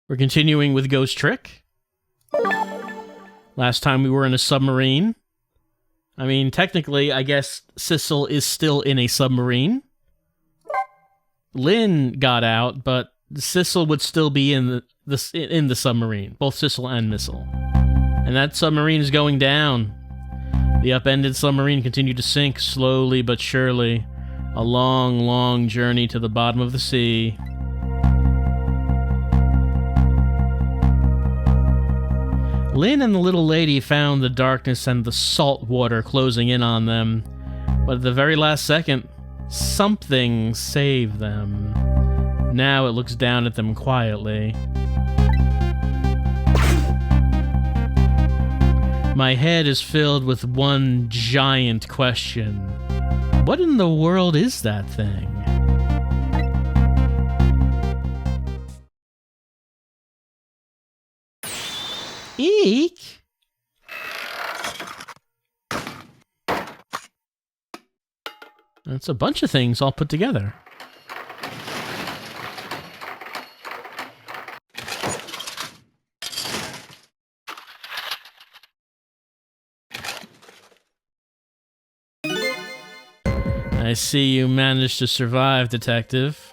We're continuing with Ghost Trick. Last time we were in a submarine. I mean, technically, I guess Sissel is still in a submarine. Lynn got out, but Sissel would still be in the submarine. Both Sissel and Missile. And that submarine is going down. The upended submarine continued to sink slowly but surely. A long, long journey to the bottom of the sea. Lynn and the little lady found the darkness and the salt water closing in on them, but at the very last second, something saved them. Now it looks down at them quietly. My head is filled with one giant question. What in the world is that thing? Eek! That's a bunch of things all put together. I see you managed to survive, Detective.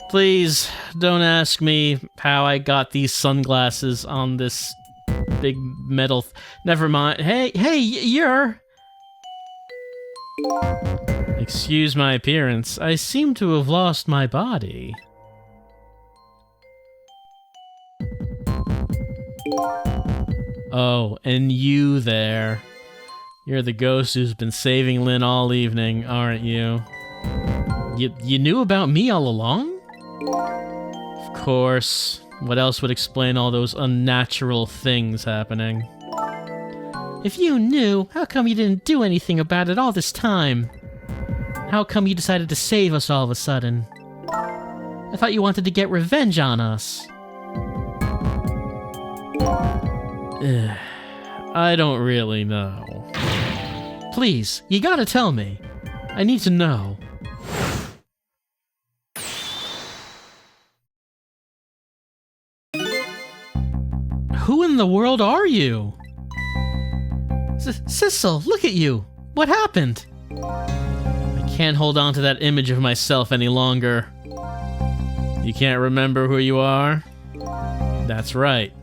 Please, don't ask me how I got these sunglasses on this big metal... Never mind. Hey, you're... Excuse my appearance. I seem to have lost my body. Oh, and you there. You're the ghost who's been saving Lynn all evening, aren't you? You knew about me all along? Of course. What else would explain all those unnatural things happening? If you knew, how come you didn't do anything about it all this time? How come you decided to save us all of a sudden? I thought you wanted to get revenge on us. I don't really know. Please, you gotta tell me. I need to know. Who in the world are you? Sissel, look at you. What happened? I can't hold on to that image of myself any longer. You can't remember who you are? That's right.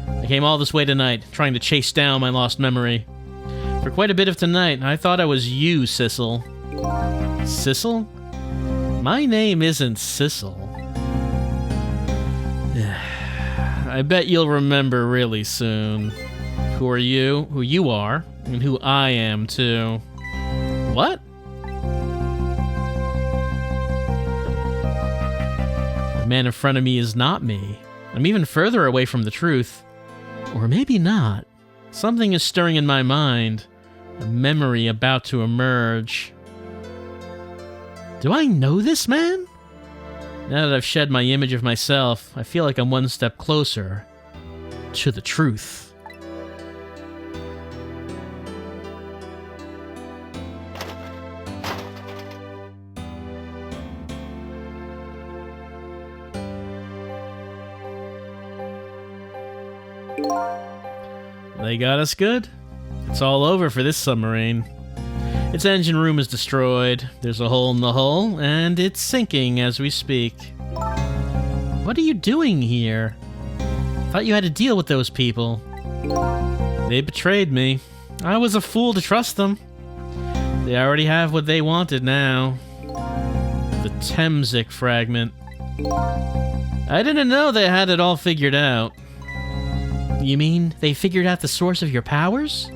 I came all this way tonight, trying to chase down my lost memory. For quite a bit of tonight, I thought I was you, Sissel. Sissel? My name isn't Sissel. I bet you'll remember really soon. Who are you, who you are, and who I am, too. What? The man in front of me is not me. I'm even further away from the truth. Or maybe not. Something is stirring in my mind. A memory about to emerge. Do I know this man? Now that I've shed my image of myself, I feel like I'm one step closer to the truth. They got us good. It's all over for this submarine. Its engine room is destroyed, there's a hole in the hull, and it's sinking as we speak. What are you doing here? Thought you had to deal with those people. They betrayed me. I was a fool to trust them. They already have what they wanted now. The Temzik fragment. I didn't know they had it all figured out. You mean they figured out the source of your powers?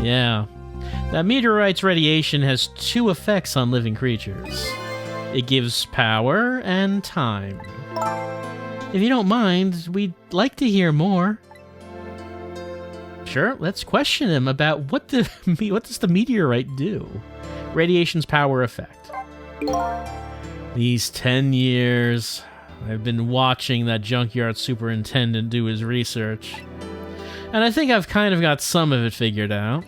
Yeah. That meteorite's radiation has two effects on living creatures. It gives power and time. If you don't mind, we'd like to hear more. Sure, let's question him about what does the meteorite do? Radiation's power effect. These 10 years, I've been watching that junkyard superintendent do his research. And I think I've kind of got some of it figured out.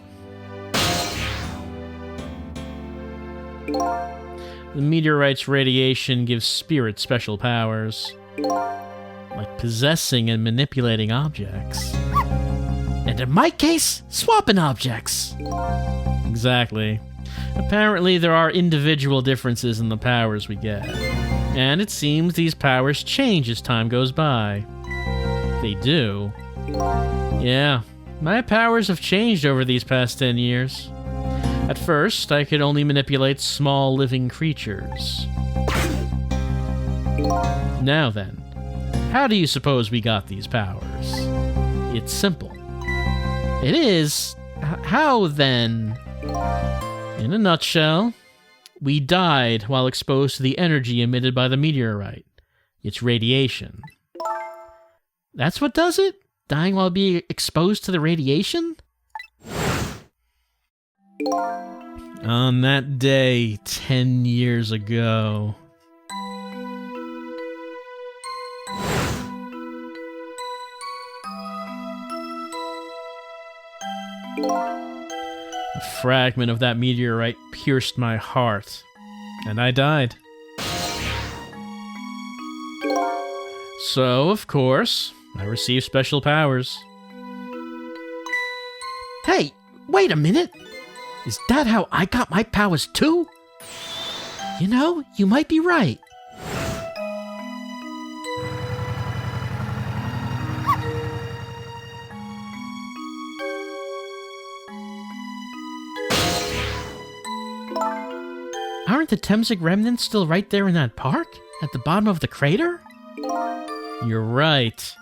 The meteorite's radiation gives spirits special powers. like possessing and manipulating objects. And in my case, swapping objects. Exactly. Apparently, there are individual differences in the powers we get. And it seems these powers change as time goes by. They do. Yeah, my powers have changed over these past 10 years. At first, I could only manipulate small living creatures. Now then, how do you suppose we got these powers? It's simple. It is. How then? In a nutshell, we died while exposed to the energy emitted by the meteorite. It's radiation. That's what does it? Dying while being exposed to the radiation? On that day, 10 years ago. A fragment of that meteorite pierced my heart, and I died. So, of course, I received special powers. Hey, wait a minute! Is that how I got my powers too? You know, you might be right. Aren't the Temsic remnants still right there in that park? At the bottom of the crater? You're right.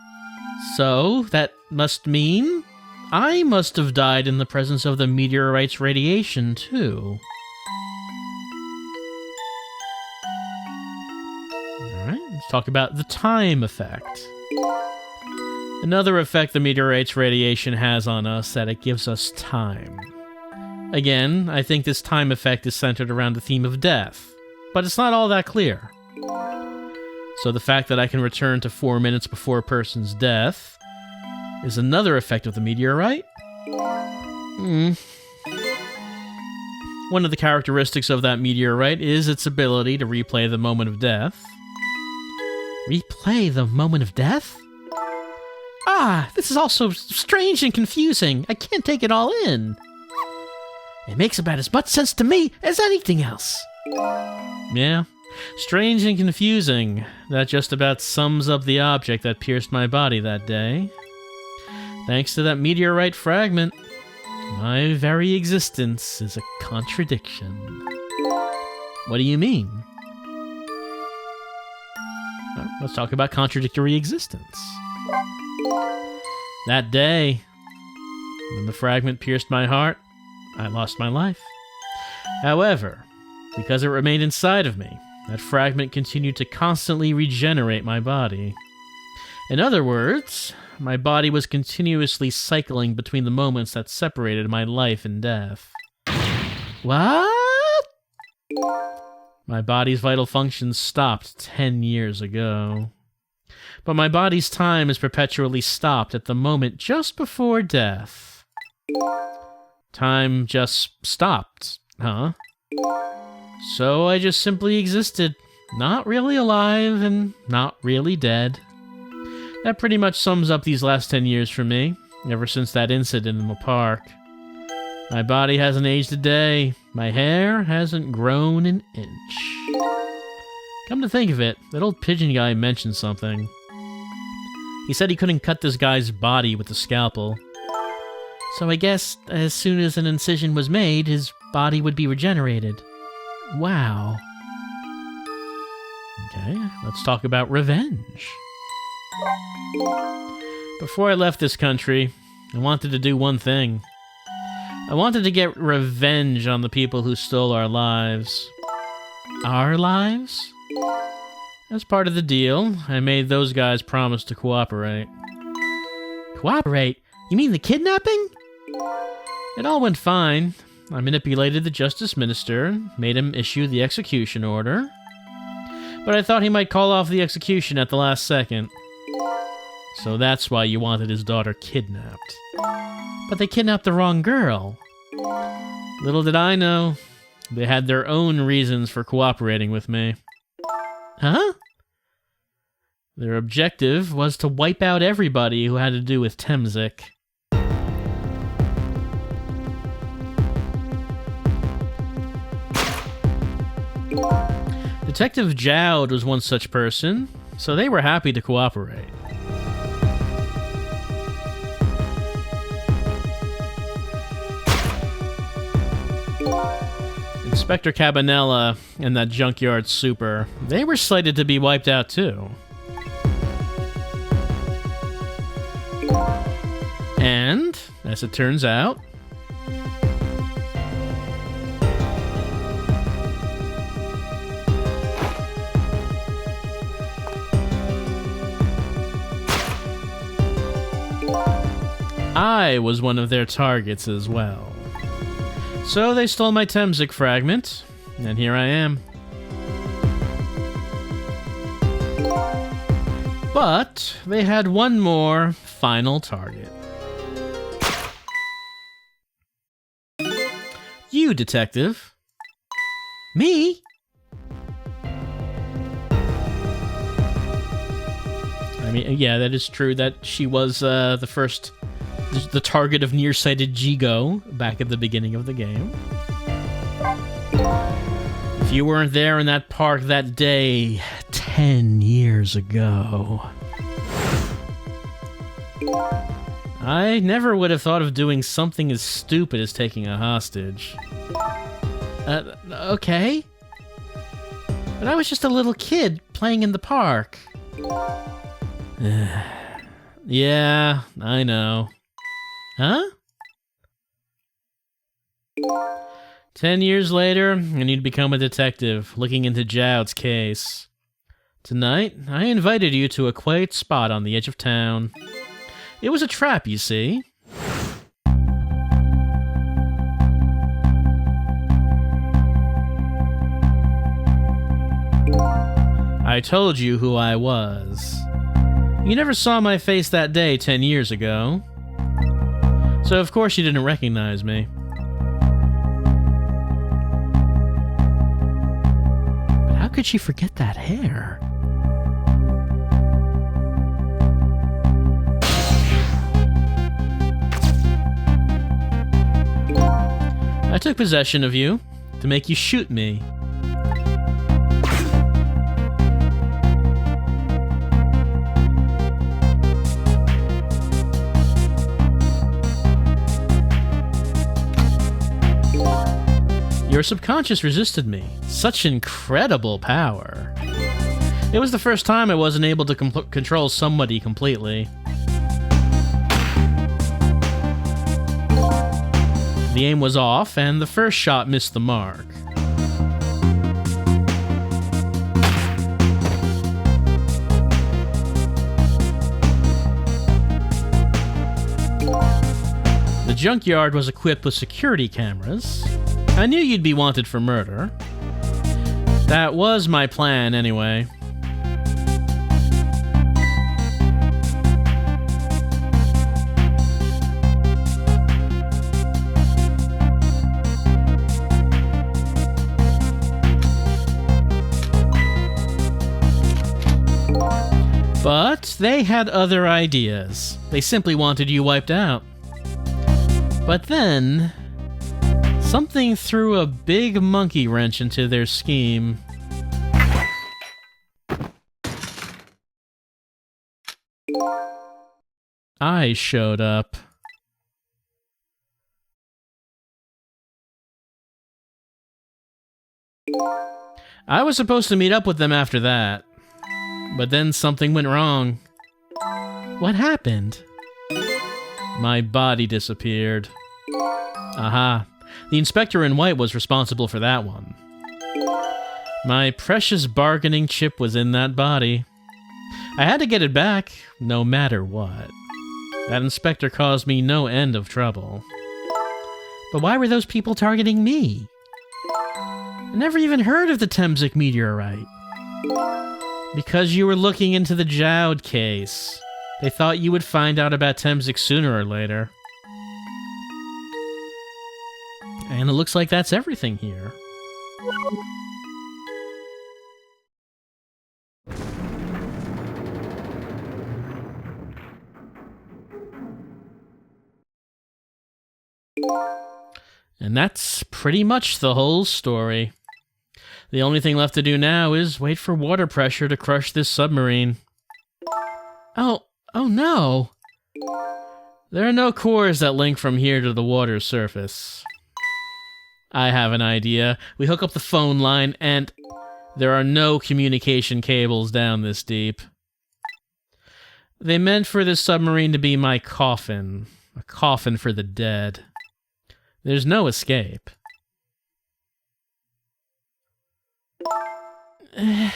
So, that must mean I must have died in the presence of the meteorite's radiation, too. Alright, let's talk about the time effect. Another effect the meteorite's radiation has on us, that it gives us time. Again, I think this time effect is centered around the theme of death, but it's not all that clear. So the fact that I can return to 4 minutes before a person's death is another effect of the meteorite? One of the characteristics of that meteorite is its ability to replay the moment of death. Replay the moment of death? Ah, this is all so strange and confusing. I can't take it all in. It makes about as much sense to me as anything else. Yeah, strange and confusing. That just about sums up the object that pierced my body that day. Thanks to that meteorite fragment, my very existence is a contradiction. What do you mean? Well, let's talk about contradictory existence. That day, when the fragment pierced my heart, I lost my life. However, because it remained inside of me, that fragment continued to constantly regenerate my body. In other words, my body was continuously cycling between the moments that separated my life and death. What? My body's vital functions stopped 10 years ago. But my body's time is perpetually stopped at the moment just before death. Time just stopped, huh? So I just simply existed, not really alive and not really dead. That pretty much sums up these last 10 years for me, ever since that incident in the park. My body hasn't aged a day. My hair hasn't grown an inch. Come to think of it, that old pigeon guy mentioned something. He said he couldn't cut this guy's body with a scalpel. So I guess as soon as an incision was made, his body would be regenerated. Wow. Okay, let's talk about revenge. Before I left this country, I wanted to do one thing. I wanted to get revenge on the people who stole our lives. Our lives? As part of the deal, I made those guys promise to cooperate. Cooperate? You mean the kidnapping? It all went fine. I manipulated the Justice Minister, made him issue the execution order. But I thought he might call off the execution at the last second. So that's why you wanted his daughter kidnapped. But they kidnapped the wrong girl. Little did I know, they had their own reasons for cooperating with me. Huh? Their objective was to wipe out everybody who had to do with Temzik. Detective Jowd was one such person, so they were happy to cooperate. Inspector Cabanella and that junkyard super, they were slated to be wiped out too. And, as it turns out, I was one of their targets as well. So they stole my Temzik fragment, and here I am. But they had one more final target. You, detective. Me? I mean, yeah, that is true that she was the target of nearsighted Jigo back at the beginning of the game. If you weren't there in that park that day 10 years ago, I never would have thought of doing something as stupid as taking a hostage. Okay. But I was just a little kid playing in the park. Yeah, I know. Huh? 10 years later, and you'd become a detective, looking into Jowd's case. Tonight, I invited you to a quiet spot on the edge of town. It was a trap, you see. I told you who I was. You never saw my face that day 10 years ago. So of course you didn't recognize me. But how could she forget that hair? I took possession of you to make you shoot me. Your subconscious resisted me. Such incredible power. It was the first time I wasn't able to control somebody completely. The aim was off, and the first shot missed the mark. The junkyard was equipped with security cameras. I knew you'd be wanted for murder. That was my plan, anyway. But they had other ideas. They simply wanted you wiped out. But then something threw a big monkey wrench into their scheme. I showed up. I was supposed to meet up with them after that, but then something went wrong. What happened? My body disappeared. Aha. The inspector in white was responsible for that one. My precious bargaining chip was in that body. I had to get it back, no matter what. That inspector caused me no end of trouble. But why were those people targeting me? I never even heard of the Temzik meteorite. Because you were looking into the Jowd case. They thought you would find out about Temzik sooner or later. And it looks like that's everything here. And that's pretty much the whole story. The only thing left to do now is wait for water pressure to crush this submarine. Oh no! There are no cores that link from here to the water's surface. I have an idea. We hook up the phone line, and there are no communication cables down this deep. They meant for this submarine to be my coffin. A coffin for the dead. There's no escape. I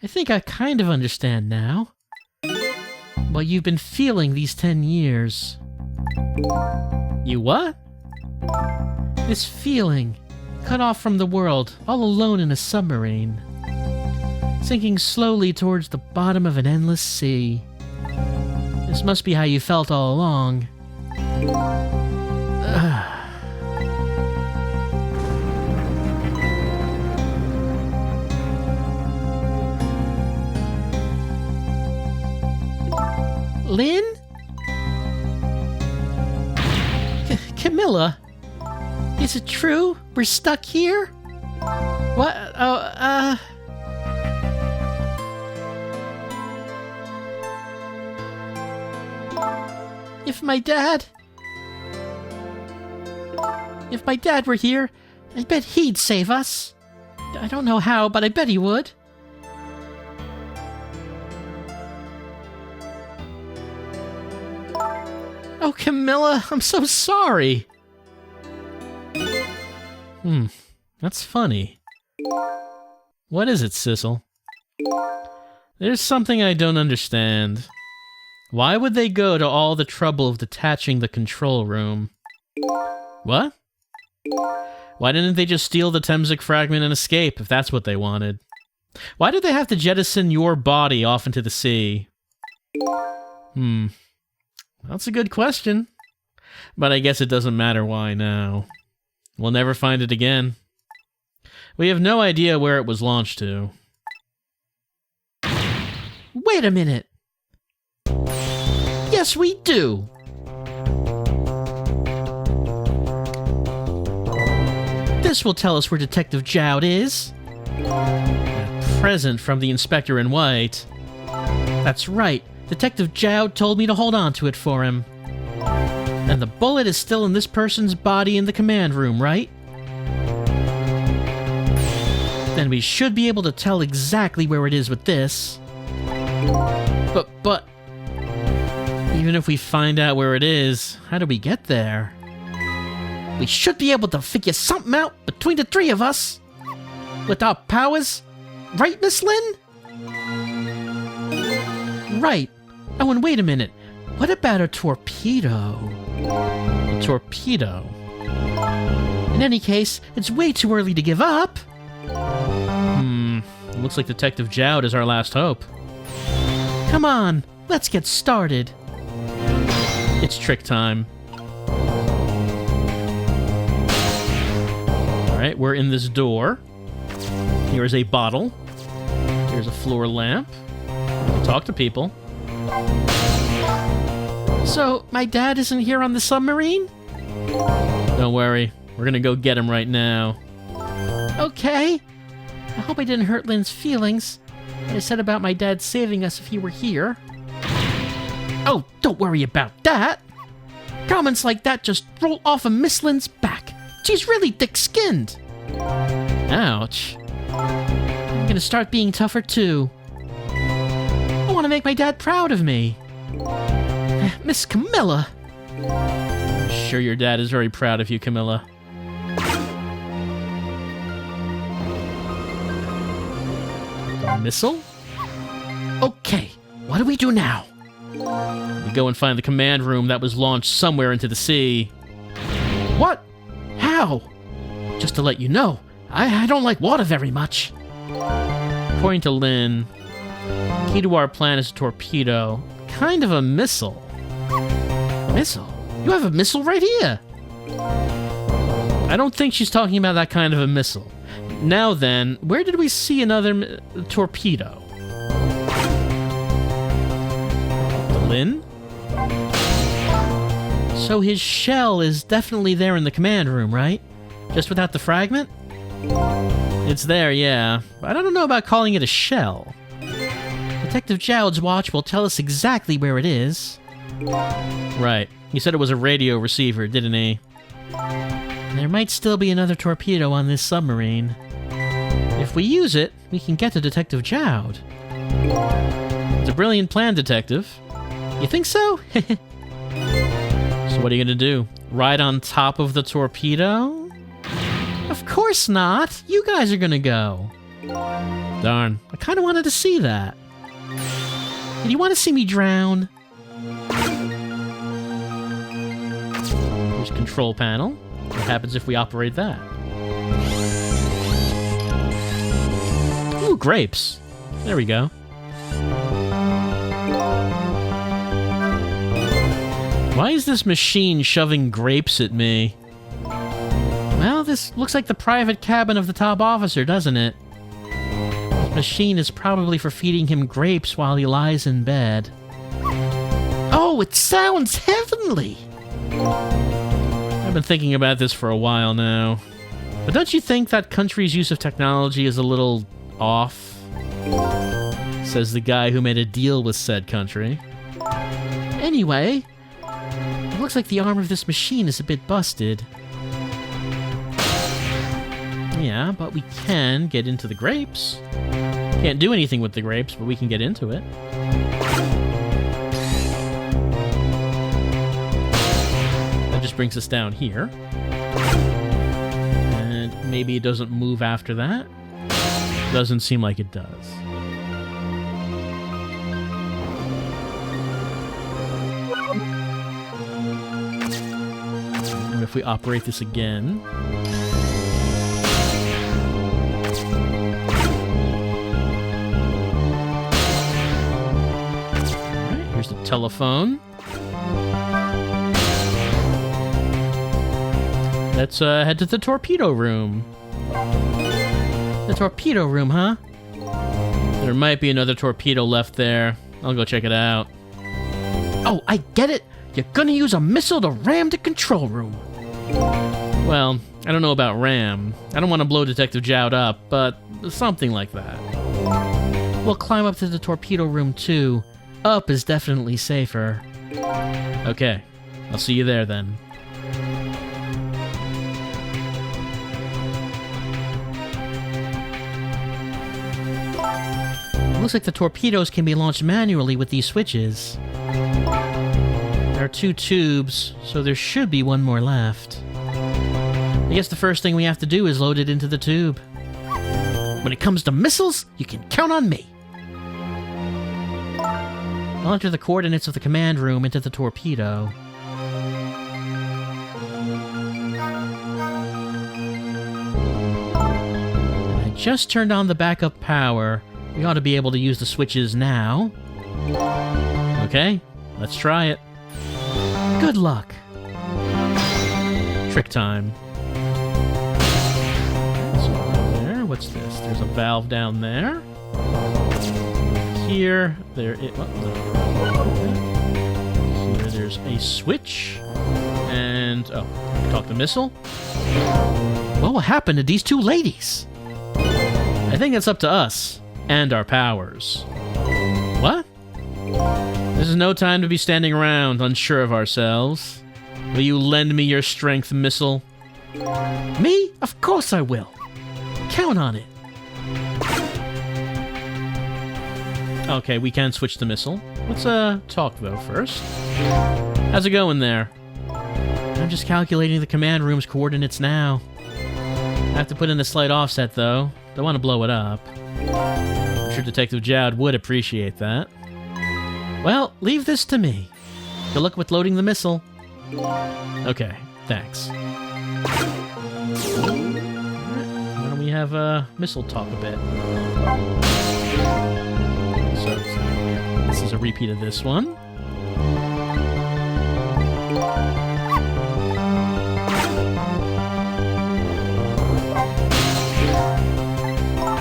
think I kind of understand now. What you've been feeling these 10 years. You what? This feeling, cut off from the world, all alone in a submarine. Sinking slowly towards the bottom of an endless sea. This must be how you felt all along. Lynn? Camilla? Is it true? We're stuck here? What? If my dad were here, I bet he'd save us. I don't know how, but I bet he would. Oh, Camilla, I'm so sorry. That's funny. What is it, Sissel? There's something I don't understand. Why would they go to all the trouble of detaching the control room? What? Why didn't they just steal the Temsic fragment and escape, if that's what they wanted? Why did they have to jettison your body off into the sea? That's a good question. But I guess it doesn't matter why now. We'll never find it again. We have no idea where it was launched to. Wait a minute! Yes, we do! This will tell us where Detective Jowd is. A present from the Inspector in White. That's right. Detective Jowd told me to hold on to it for him. And the bullet is still in this person's body in the command room, right? Then we should be able to tell exactly where it is with this. But... even if we find out where it is, how do we get there? We should be able to figure something out between the three of us. With our powers. Right, Miss Lynn? Right. Oh, and wait a minute. What about a torpedo? A torpedo? In any case, it's way too early to give up. Looks like Detective Jowd is our last hope. Come on, let's get started. It's trick time. Alright, we're in this door. Here's a bottle. Here's a floor lamp. Talk to people. So, my dad isn't here on the submarine? Don't worry. We're gonna go get him right now. Okay. I hope I didn't hurt Lynn's feelings. What I said about my dad saving us if he were here. Oh, don't worry about that. Comments like that just roll off of Miss Lynn's back. She's really thick-skinned. Ouch. I'm gonna start being tougher too. I want to make my dad proud of me. Miss Camilla. I'm sure your dad is very proud of you, Camilla. The missile? Okay, what do we do now? We go and find the command room that was launched somewhere into the sea. What? How? Just to let you know, I don't like water very much. According to Lynn, key to our plan is a torpedo. Kind of a missile. Missile? You have a missile right here. I don't think she's talking about that kind of a missile. Now then, where did we see another torpedo? Lynn? So his shell is definitely there in the command room, right? Just without the fragment? It's there, yeah. But I don't know about calling it a shell. Detective Jowd's watch will tell us exactly where it is. Right. He said it was a radio receiver, didn't he? There might still be another torpedo on this submarine. If we use it, we can get to Detective Jowd. It's a brilliant plan, Detective. You think so? So what are you gonna do? Ride on top of the torpedo? Of course not! You guys are gonna go. Darn, I kinda wanted to see that. Do you want to see me drown? Here's control panel. What happens if we operate that? Ooh, grapes. There we go. Why is this machine shoving grapes at me? Well, this looks like the private cabin of the top officer, doesn't it? This machine is probably for feeding him grapes while he lies in bed. Oh, it sounds heavenly! I've been thinking about this for a while now. But don't you think that country's use of technology is a little off? Says the guy who made a deal with said country. Anyway, it looks like the arm of this machine is a bit busted. Yeah, but we can get into the grapes. Can't do anything with the grapes, but we can get into it. That just brings us down here. And maybe it doesn't move after that. Doesn't seem like it does. And if we operate this again... Here's the telephone. Let's head to the torpedo room. The torpedo room, huh? There might be another torpedo left there. I'll go check it out. Oh, I get it! You're gonna use a missile to ram the control room. Well, I don't know about ram. I don't want to blow Detective Jowd up, but something like that. We'll climb up to the torpedo room too. Up is definitely safer. Okay, I'll see you there then. Looks like the torpedoes can be launched manually with these switches. There are 2 tubes, so there should be one more left. I guess the first thing we have to do is load it into the tube. When it comes to missiles, you can count on me. I'll enter the coordinates of the command room into the torpedo. I just turned on the backup power. We ought to be able to use the switches now. Okay, let's try it. Good luck. Trick time. So there, what's this? There's a valve down there. Here, there it. Here, there's a switch, and talk the missile. What will happen to these 2 ladies? I think it's up to us and our powers. What? This is no time to be standing around, unsure of ourselves. Will you lend me your strength, missile? Me? Of course I will. Count on it. Okay, we can switch the missile. Let's talk though first. How's it going there? I'm just calculating the command room's coordinates now. I have to put in a slight offset though. Don't want to blow it up. I'm sure Detective Jowd would appreciate that. Well, leave this to me. Good luck with loading the missile. Okay, thanks. Why don't we have missile talk a bit? So, this is a repeat of this one.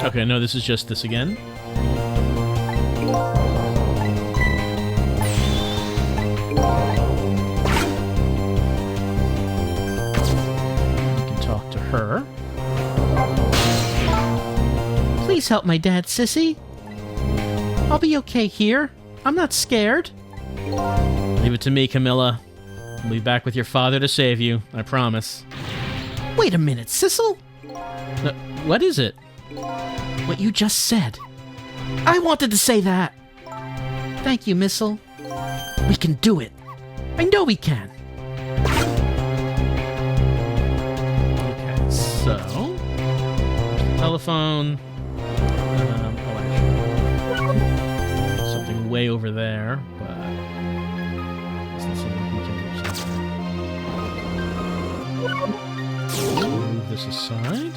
Okay, no, this is just this again. Please help my dad, Sissy. I'll be okay here. I'm not scared. Leave it to me, Camilla. I'll be back with your father to save you, I promise. Wait a minute, Sissel? What is it? What you just said. I wanted to say that. Thank you, Missile. We can do it. I know we can. Okay, so... telephone... actually... something way over there, but... let's see if we can do something. Move this aside.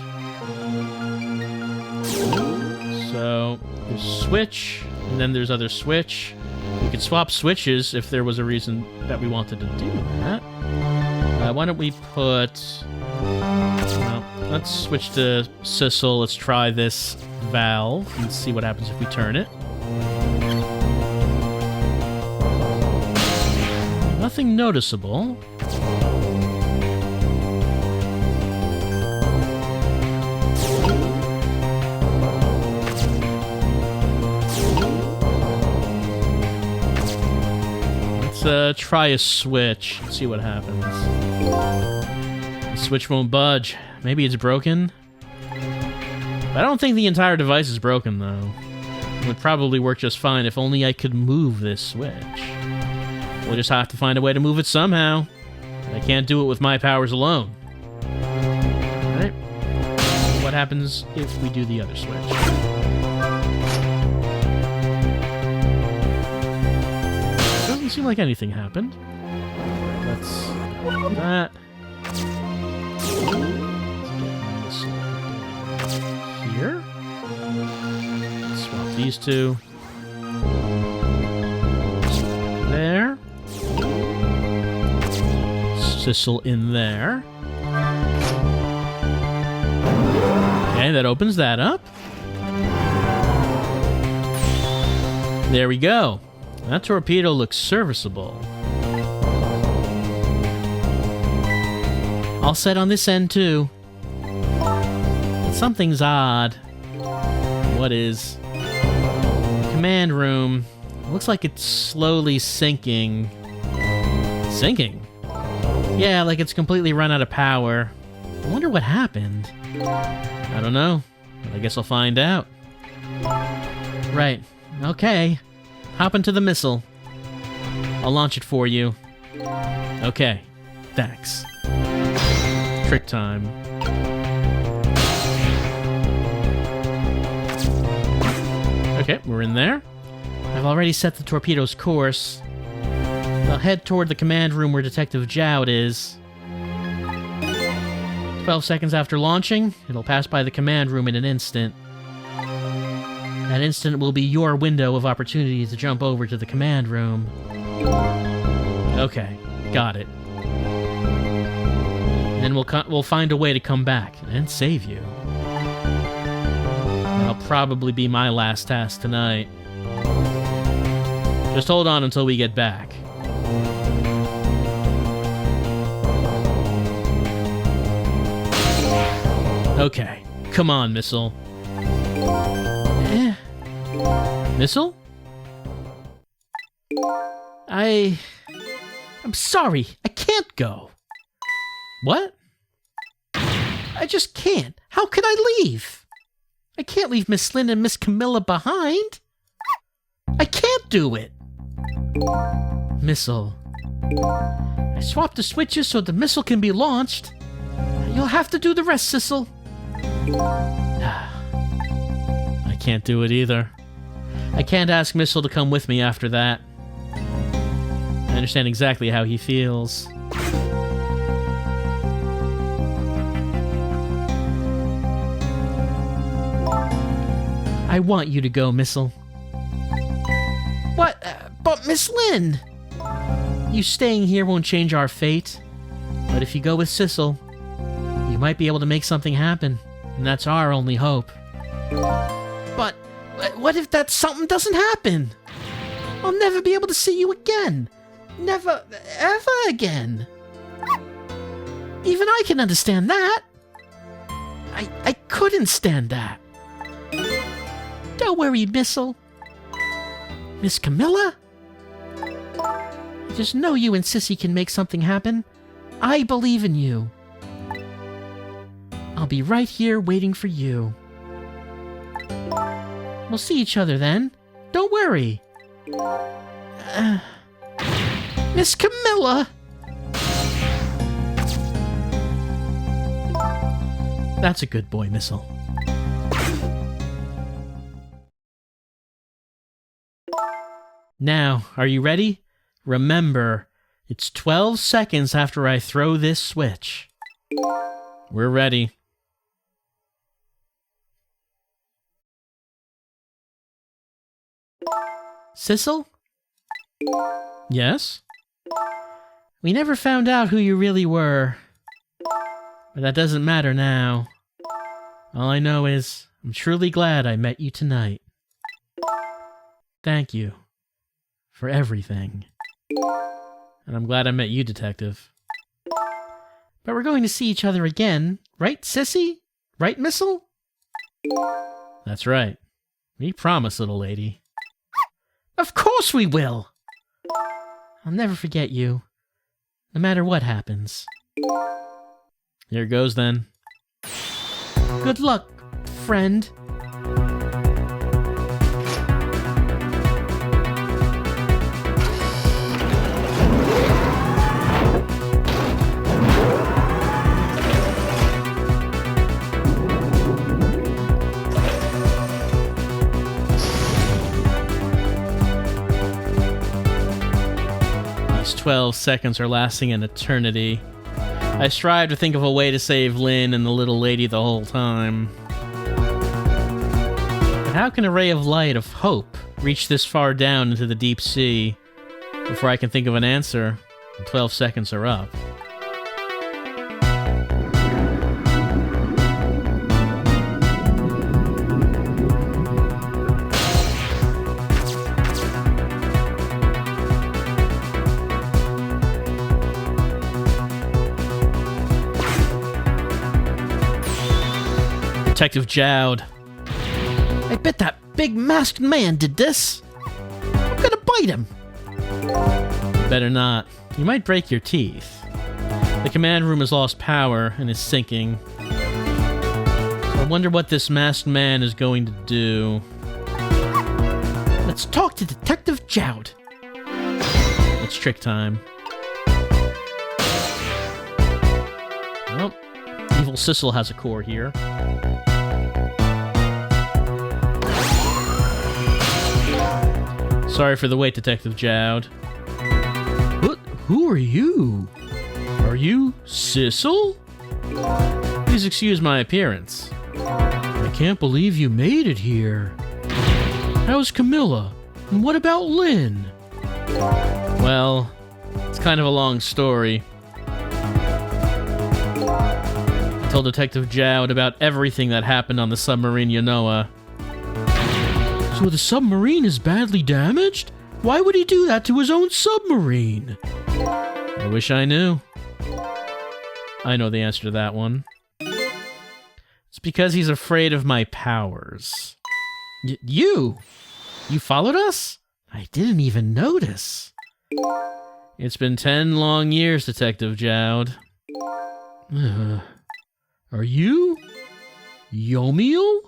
So, there's switch, and then there's other switch. We could swap switches if there was a reason that we wanted to do that. Why don't we put... well, let's switch to Sissel. Let's try this valve and see what happens if we turn it. Nothing noticeable. Let's try a switch. See what happens. The switch won't budge. Maybe it's broken? I don't think the entire device is broken, though. It would probably work just fine if only I could move this switch. We'll just have to find a way to move it somehow. I can't do it with my powers alone. Alright. What happens if we do the other switch? Doesn't seem like anything happened. Let's do that. Here. Let's swap these two. There. Sissel in there. Okay, that opens that up. There we go. That torpedo looks serviceable. All set on this end, too. Something's odd. What is? Command room. Looks like it's slowly sinking. Sinking? Yeah, like it's completely run out of power. I wonder what happened. I don't know. But I guess I'll find out. Right. Okay. Hop into the missile. I'll launch it for you. Okay. Thanks. Trick time. Okay, we're in there. I've already set the torpedo's course. I'll head toward the command room where Detective Jowd is. 12 seconds after launching, it'll pass by the command room in an instant. That instant will be your window of opportunity to jump over to the command room. Okay, got it. Then we'll find a way to come back and save you. That'll probably be my last task tonight. Just hold on until we get back. Okay, come on, Missile. Missile? I'm sorry, I can't go. What? I just can't. How can I leave? I can't leave Miss Lynn and Miss Camilla behind. I can't do it. Missile. I swapped the switches so the missile can be launched. You'll have to do the rest, Sissel. I can't do it either. I can't ask Missile to come with me after that. I understand exactly how he feels. I want you to go, Missile. What? But Miss Lynn! You staying here won't change our fate. But if you go with Sissel, you might be able to make something happen. And that's our only hope. But what if that something doesn't happen? I'll never be able to see you again. Never, ever again. Even I can understand that. I couldn't stand that. Don't worry, Missile. Miss Camilla? I just know you and Sissy can make something happen. I believe in you. I'll be right here waiting for you. We'll see each other then. Don't worry. Miss Camilla! That's a good boy, Missile. Now, are you ready? Remember, it's 12 seconds after I throw this switch. We're ready. Sissel? Yes? We never found out who you really were. But that doesn't matter now. All I know is, I'm truly glad I met you tonight. Thank you. For everything. And I'm glad I met you, Detective. But we're going to see each other again, right, Sissy? Right, Missile? That's right. We promise, little lady. Of course we will! I'll never forget you, no matter what happens. Here goes, then. Good luck, friend. These 12 seconds are lasting an eternity. I strive to think of a way to save Lynn and the little lady the whole time. But how can a ray of light of hope reach this far down into the deep sea before I can think of an answer? 12 seconds are up. Detective Jowd. I bet that big masked man did this. I'm gonna bite him. Better not. You might break your teeth. The command room has lost power and is sinking. So I wonder what this masked man is going to do. Let's talk to Detective Jowd. It's trick time. Well, evil Sissel has a core here. Sorry for the wait, Detective Jowd. What? Who are you? Are you Sissel? Please excuse my appearance. I can't believe you made it here. How's Camilla? And what about Lynn? Well, it's kind of a long story. I told Detective Jowd about everything that happened on the submarine Yonoa. So the submarine is badly damaged? Why would he do that to his own submarine? I wish I knew. I know the answer to that one. It's because he's afraid of my powers. You? You followed us? I didn't even notice. It's been 10 long years, Detective Jowd. Are you Yomiel?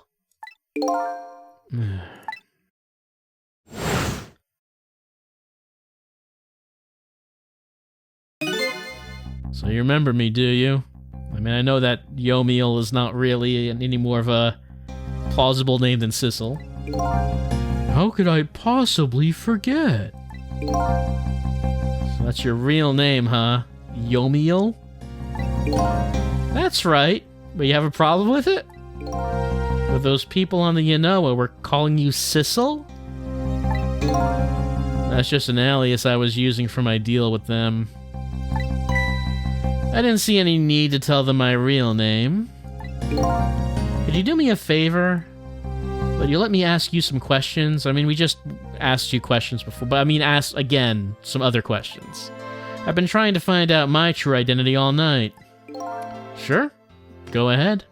So you remember me, do you? I mean, I know that Yomiel is not really any more of a plausible name than Sissel. How could I possibly forget? So that's your real name, huh? Yomiel? That's right. But you have a problem with it? With those people on the Yonoa were calling you Sissel? That's just an alias I was using for my deal with them. I didn't see any need to tell them my real name. Could you do me a favor? Would you let me ask you some questions? I mean, we just asked you questions before, but I mean, ask again some other questions. I've been trying to find out my true identity all night. Sure, go ahead.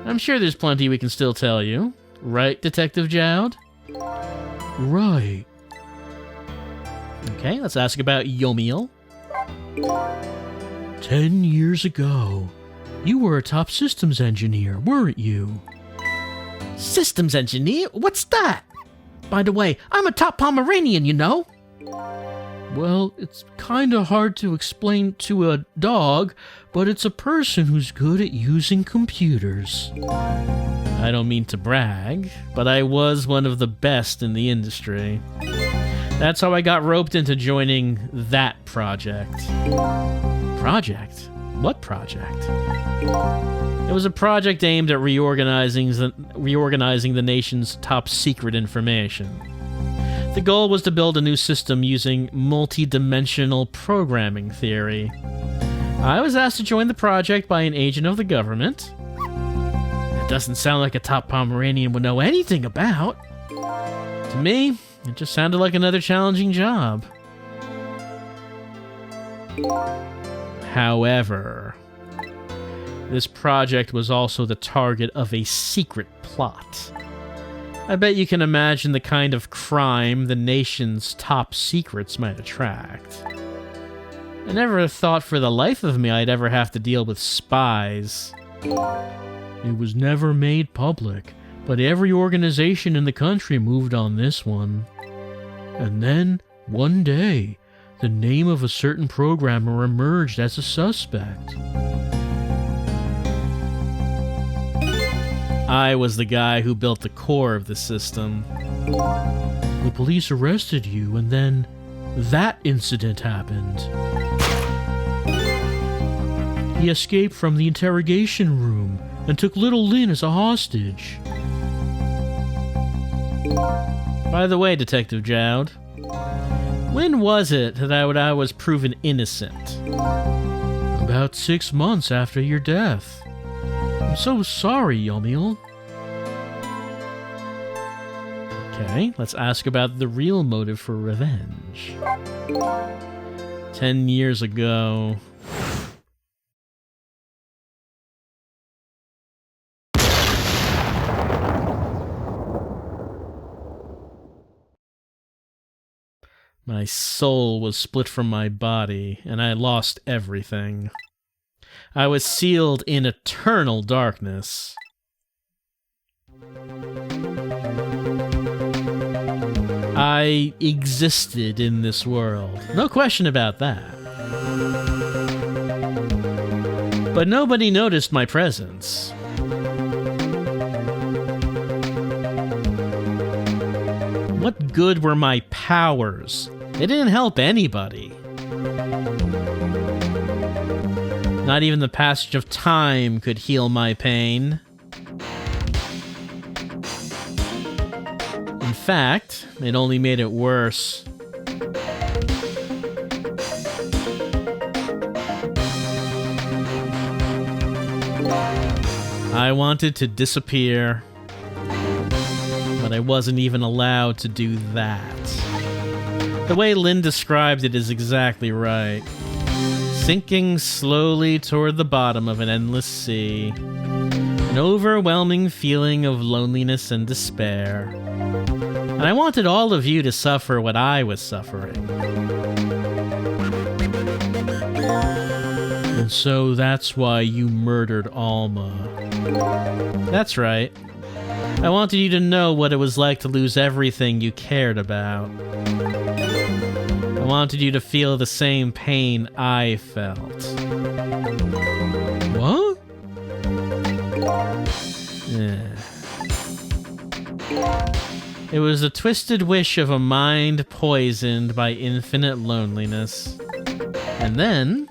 I'm sure there's plenty we can still tell you. Right, Detective Jowd? Right. Okay, let's ask about Yomiel. 10 years ago, you were a top systems engineer, weren't you? Systems engineer? What's that? By the way, I'm a top Pomeranian, you know? Well, it's kinda hard to explain to a dog, but it's a person who's good at using computers. I don't mean to brag, but I was one of the best in the industry. That's how I got roped into joining that project. Project? What project? It was a project aimed at reorganizing the nation's top secret information. The goal was to build a new system using multi-dimensional programming theory. I was asked to join the project by an agent of the government. It doesn't sound like a top Pomeranian would know anything about. To me, it just sounded like another challenging job. However, this project was also the target of a secret plot. I bet you can imagine the kind of crime the nation's top secrets might attract. I never thought for the life of me I'd ever have to deal with spies. It was never made public, but every organization in the country moved on this one. And then, one day, the name of a certain programmer emerged as a suspect. I was the guy who built the core of the system. The police arrested you, and then that incident happened. He escaped from the interrogation room and took little Lynn as a hostage. By the way, Detective Jowd, when was it that I was proven innocent? About 6 months after your death. I'm so sorry, Yomiel. Okay, let's ask about the real motive for revenge. 10 years ago... My soul was split from my body, and I lost everything. I was sealed in eternal darkness. I existed in this world. No question about that. But nobody noticed my presence. What good were my powers? They didn't help anybody. Not even the passage of time could heal my pain. In fact, it only made it worse. I wanted to disappear, but I wasn't even allowed to do that. The way Lynn described it is exactly right. Sinking slowly toward the bottom of an endless sea. An overwhelming feeling of loneliness and despair. And I wanted all of you to suffer what I was suffering. And so that's why you murdered Alma. That's right. I wanted you to know what it was like to lose everything you cared about. I wanted you to feel the same pain I felt. What? It was a twisted wish of a mind poisoned by infinite loneliness. And then,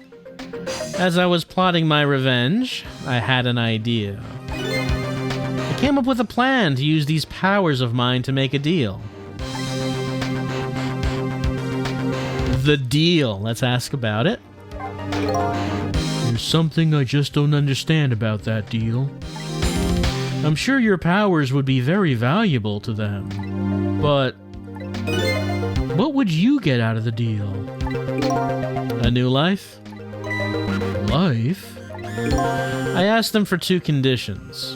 as I was plotting my revenge, I had an idea. I came up with a plan to use these powers of mine to make a deal. The deal. Let's ask about it. There's something I just don't understand about that deal. I'm sure your powers would be very valuable to them, but what would you get out of the deal? A new life? Life? I asked them for 2 conditions.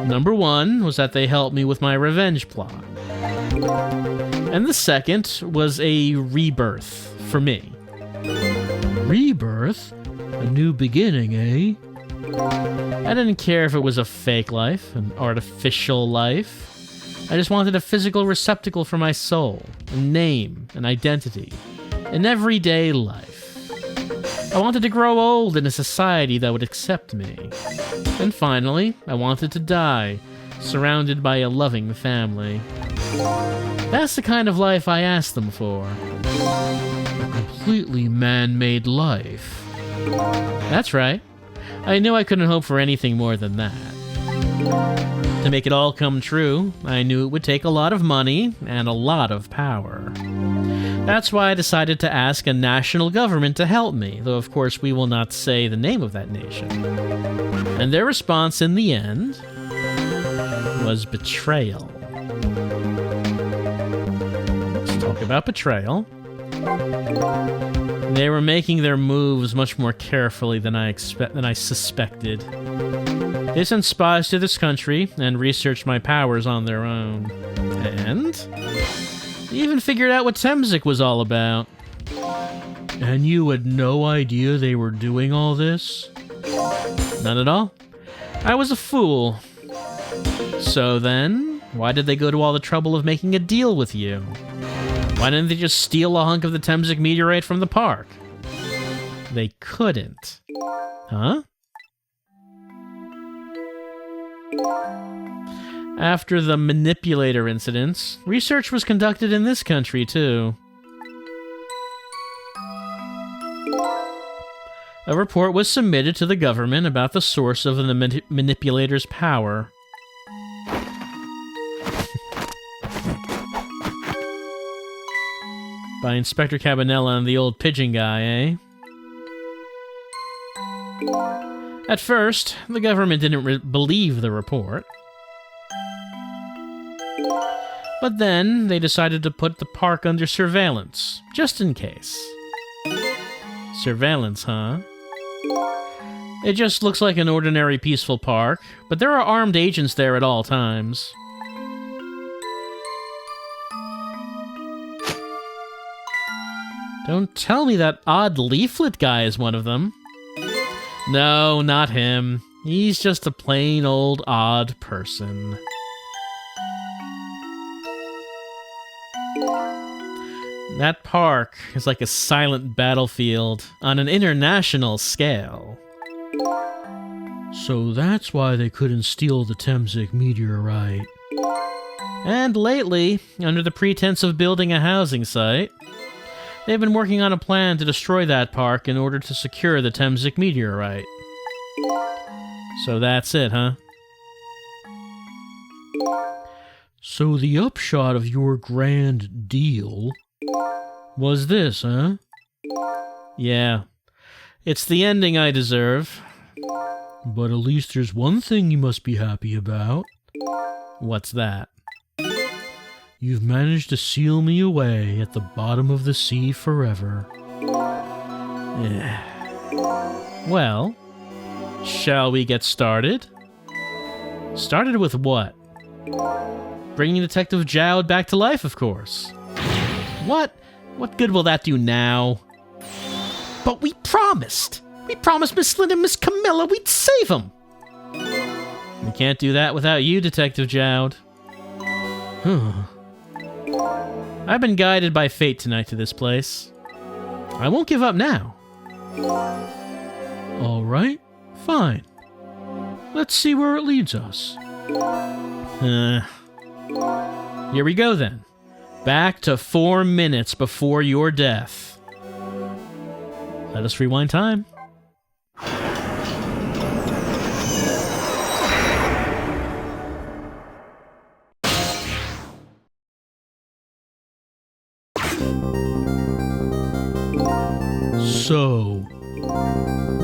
Number 1 was that they help me with my revenge plot. And the second was a rebirth for me. Rebirth? A new beginning, eh? I didn't care if it was a fake life, an artificial life. I just wanted a physical receptacle for my soul, a name, an identity, an everyday life. I wanted to grow old in a society that would accept me. And finally, I wanted to die, surrounded by a loving family. That's the kind of life I asked them for. A completely man-made life. That's right. I knew I couldn't hope for anything more than that. To make it all come true, I knew it would take a lot of money and a lot of power. That's why I decided to ask a national government to help me, though of course we will not say the name of that nation. And their response in the end was betrayal. Let's talk about betrayal. They were making their moves much more carefully than I suspected. They sent spies to this country and researched my powers on their own. And they even figured out what Temzik was all about. And you had no idea they were doing all this? None at all. I was a fool. So then, why did they go to all the trouble of making a deal with you? Why didn't they just steal a hunk of the Temzik meteorite from the park? They couldn't. Huh? After the manipulator incidents, research was conducted in this country, too. A report was submitted to the government about the source of the manipulator's power. By Inspector Cabanella and the old pigeon guy, eh? At first, the government didn't believe the report. But then, they decided to put the park under surveillance, just in case. Surveillance, huh? It just looks like an ordinary peaceful park, but there are armed agents there at all times. Don't tell me that odd leaflet guy is one of them. No, not him. He's just a plain old odd person. That park is like a silent battlefield on an international scale. So that's why they couldn't steal the Temzik meteorite. And lately, under the pretense of building a housing site, they've been working on a plan to destroy that park in order to secure the Temzik meteorite. So that's it, huh? So the upshot of your grand deal was this, huh? Yeah. It's the ending I deserve. But at least there's one thing you must be happy about. What's that? You've managed to seal me away at the bottom of the sea forever. Well, shall we get started? Started with what? Bringing Detective Jowd back to life, of course. What? What good will that do now? But we promised! We promised Miss Lynn and Miss Camilla we'd save them! We can't do that without you, Detective Jowd. I've been guided by fate tonight to this place. I won't give up now. All right, fine. Let's see where it leads us. Here we go then. Back to 4 minutes before your death. Let us rewind time. So,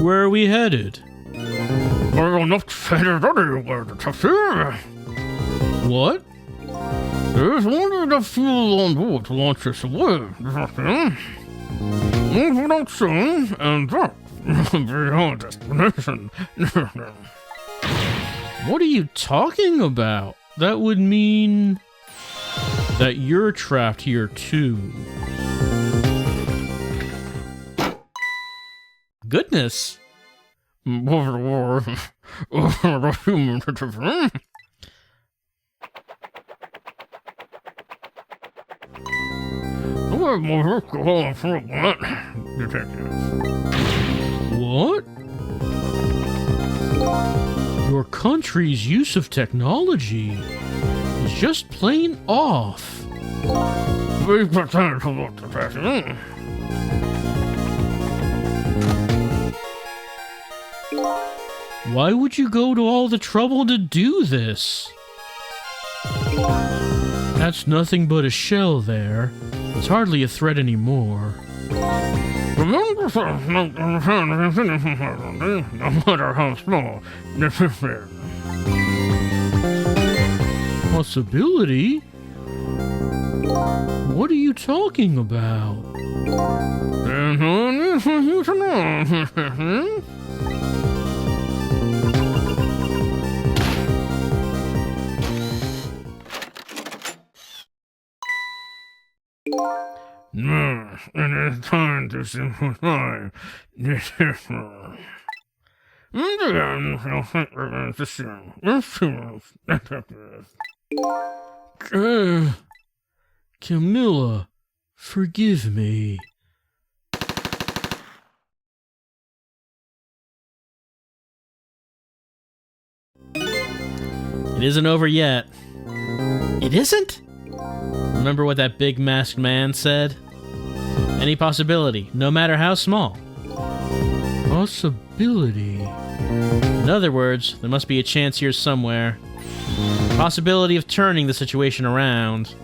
where are we headed? We're not headed anywhere, Detective. What? There's only enough fuel on board to launch us away, Detective. Move without saying, and that beyond destination. What are you talking about? That would mean that you're trapped here too. Goodness. War. The human. Detective. What? Your country's use of technology is just plain off. We pretend to look the best. Why would you go to all the trouble to do this? That's nothing but a shell there. It's hardly a threat anymore. No matter how small. Possibility? What are you talking about? There's no need for you to know. No, it is time to simplify this history. Camilla, forgive me. It isn't over yet. It isn't? Remember what that big masked man said? Any possibility, no matter how small. Possibility? In other words, there must be a chance here somewhere. Possibility of turning the situation around.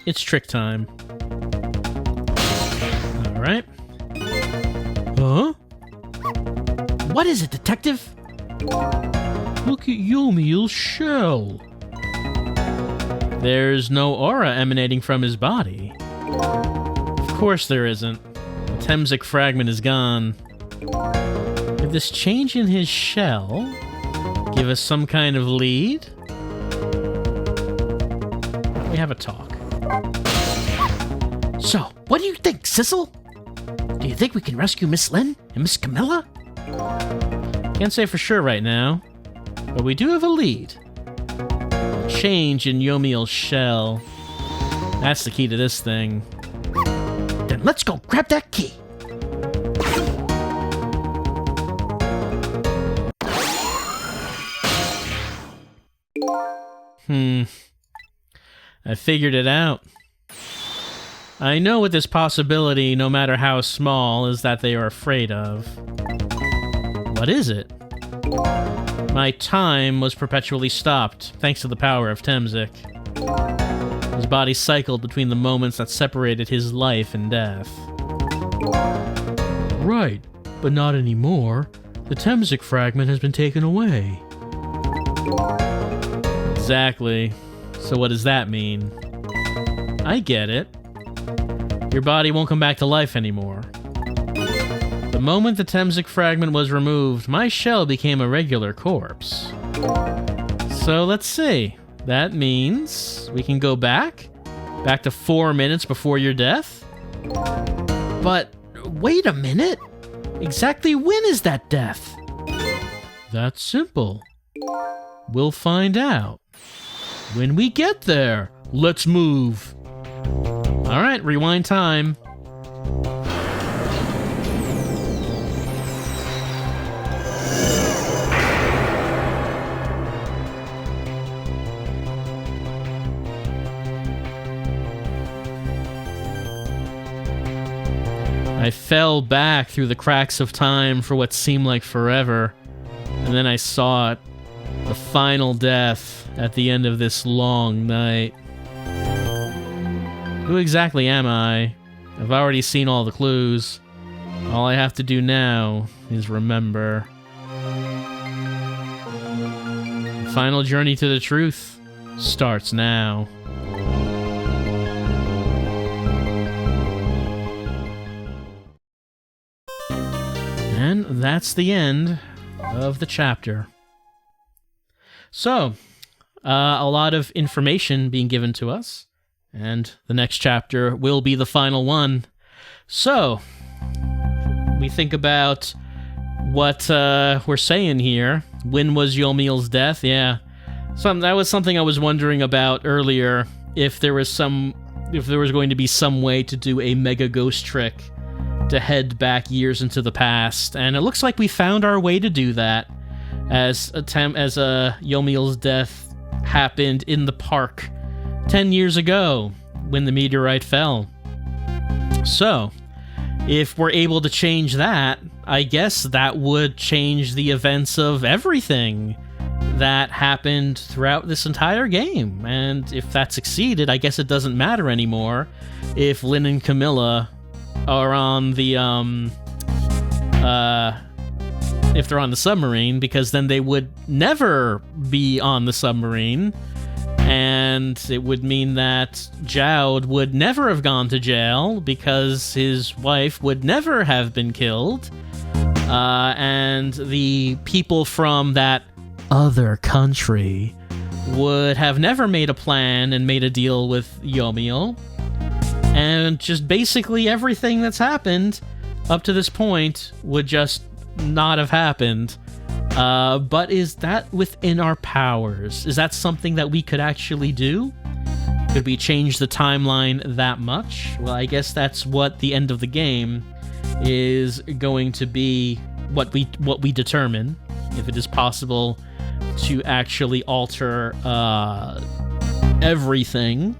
It's trick time. Alright. Huh? What is it, detective? Look at Yomiel's shell. There's no aura emanating from his body. Of course there isn't. The Temsic fragment is gone. Could this change in his shell give us some kind of lead? We have a talk. So, what do you think, Sissel? Do you think we can rescue Miss Lynn and Miss Camilla? Can't say for sure right now, but we do have a lead. Change in Yomiel's shell. That's the key to this thing. Then let's go grab that key. I figured it out. I know what this possibility, no matter how small, is that they are afraid of. What is it? My time was perpetually stopped, thanks to the power of Temsic. His body cycled between the moments that separated his life and death. Right, but not anymore. The Temsic fragment has been taken away. Exactly. So what does that mean? I get it. Your body won't come back to life anymore. The moment the Temsic fragment was removed, my shell became a regular corpse. So let's see. That means we can go back? Back to 4 minutes before your death? But wait a minute. Exactly when is that death? That's simple. We'll find out. When we get there, let's move. All right, rewind time. I fell back through the cracks of time for what seemed like forever, and then I saw it, the final death at the end of this long night. Who exactly am I? I've already seen all the clues. All I have to do now is remember. final journey to the truth starts now. And that's the end of the chapter. So, a lot of information being given to us, and the next chapter will be the final one. So, we think about what we're saying here. When was Yomiel's death? Yeah, that was something I was wondering about earlier. If there was going to be some way to do a mega ghost trick to head back years into the past, and it looks like we found our way to do that, as Yomiel's death happened in the park 10 years ago when the meteorite fell. So, if we're able to change that, I guess that would change the events of everything that happened throughout this entire game. And if that succeeded, I guess it doesn't matter anymore if Lynn and Camilla are on the if they're on the submarine, because then they would never be on the submarine, and it would mean that Jowd would never have gone to jail because his wife would never have been killed, and the people from that other country would have never made a plan and made a deal with Yomiel. And just basically everything that's happened up to this point would just not have happened. But is that within our powers? Is that something that we could actually do? Could we change the timeline that much? Well, I guess that's what the end of the game is going to be, what we determine, if it is possible to actually alter everything.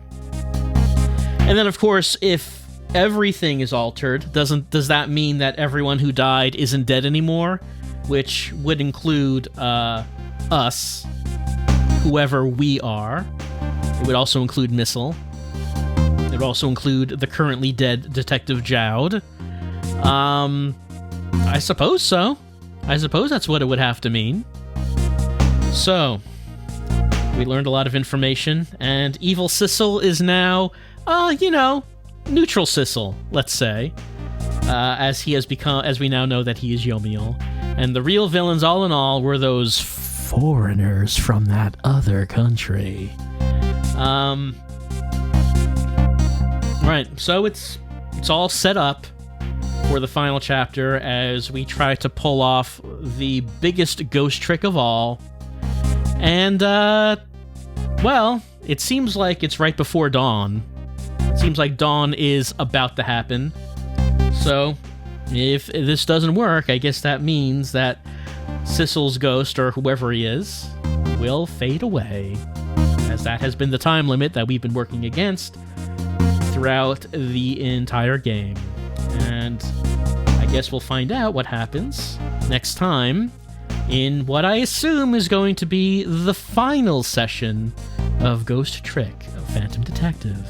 And then, of course, if everything is altered, does that mean that everyone who died isn't dead anymore? Which would include us, whoever we are. It would also include Missile. It would also include the currently dead Detective Jowd. I suppose so. I suppose that's what it would have to mean. So, we learned a lot of information, and Evil Sissel is now, neutral Sissel, let's say, as he has become, as we now know that he is Yomiel. And the real villains, all in all, were those foreigners from that other country. Right, so it's all set up for the final chapter as we try to pull off the biggest ghost trick of all. And, well, it seems like it's right before dawn. It seems like dawn is about to happen. So, if this doesn't work, I guess that means that Sissel's ghost, or whoever he is, will fade away, as that has been the time limit that we've been working against throughout the entire game. And I guess we'll find out what happens next time in what I assume is going to be the final session of Ghost Trick of Phantom Detective.